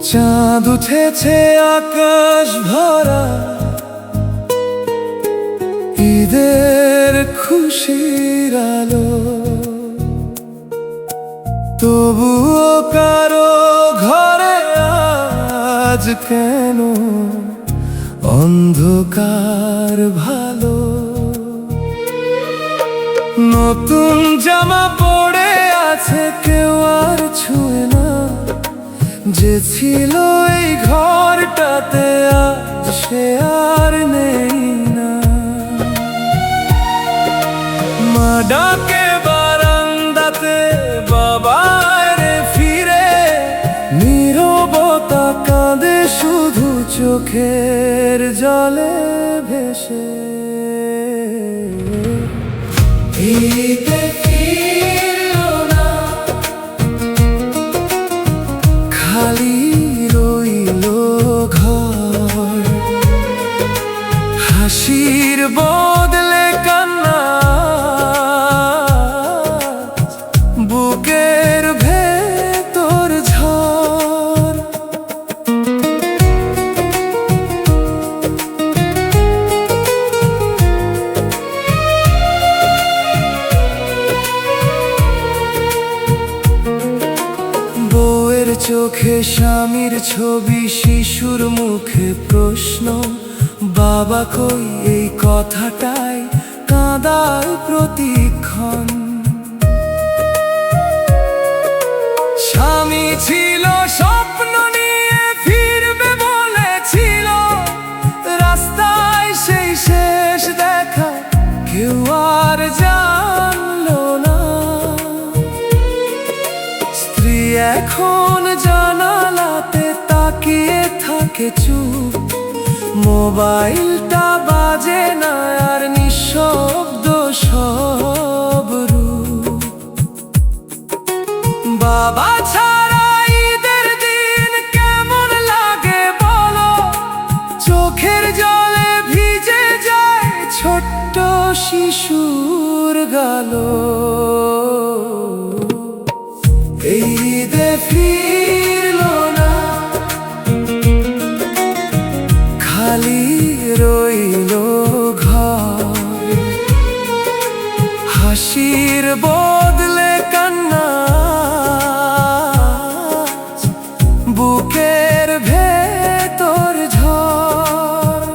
চাঁদ উঠেছে আকাশ ভরা, ঈদের খুশির আলো। তবুও কারো ঘরে আজ কেন অন্ধকার ভালো। নতুন জামা পড়ে আছে কেউ আর ছুঁয়ে না, যে ছিল এই ঘরটাতে আজ সে আর নেই না। মা ডাকে বারান্দাতে, বাবা রে ফিরে, নীরবতা কাঁদে শুধু চোখের জলে ভেসে। ঈদে ফিরলো না, খালি রইলো ঘর। হাসির বদলে কান্না, বুকের ভেতর ঝড়। বউয়ের চোখে স্বামীর ছবি, শিশুর মুখে প্রশ্ন, বাবা কই, এই কথাটাই কাঁদার প্রতিক্ষণ। স্বামী ছিল স্বপ্ন নিয়ে ফিরবে বলেছিল, রাস্তায় সেই শেষ দেখা কেউ আর জানলো না। স্ত্রী এখন জানালাতে তাকিয়ে থাকে চুপ, মোবাইলটা বাজে না আর নিঃশব্দ সব রূপ। বাবা ছাড়া ঈদের দিন কেমন লাগে বলো, চোখের জলে ভিজে যায় ছোট্ট শিশুর গালো। ঈদে ফিরলো না, খালি রইলো ঘর। হাসির বদলে কান্না, বুকের ভেতর ঝড়।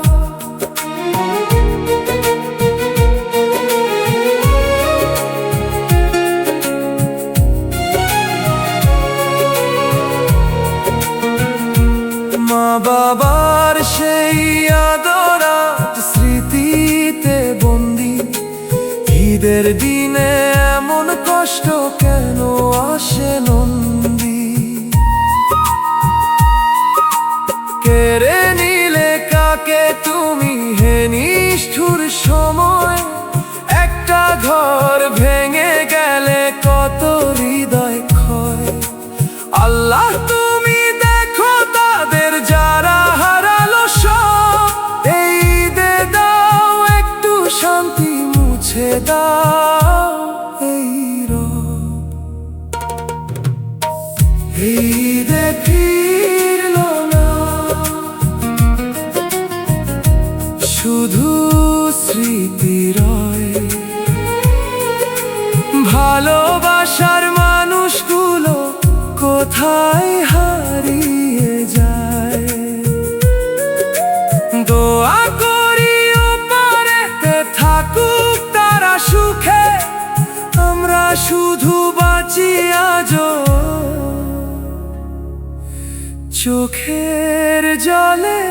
মা বাবার সেই আদরাত স্মৃতিতে বন্দি, ঈদের দিনে এমন কষ্ট কেন আসে নন্দী। কেড়ে নিলে কাকে তুমি হে নিষ্ঠুর সময়, একটা ঘর ভেঙে গেলে কত হৃদয় ক্ষয়। আল্লাহ তুমি দেখো তাদের যারা হারালো সব, এই ঈদে দাও একটু শান্তি, মুছে দাও এই রোগ। ঈদে ফিরলো না, শুধু স্মৃতি রয়। ভালোবাসার মানুষগুলো কোথায় হারিয়ে যায়। দোয়া করি ওপারেতে থাকুক তারা সুখে, আমরা শুধু বাঁচি আজও চোখের জলে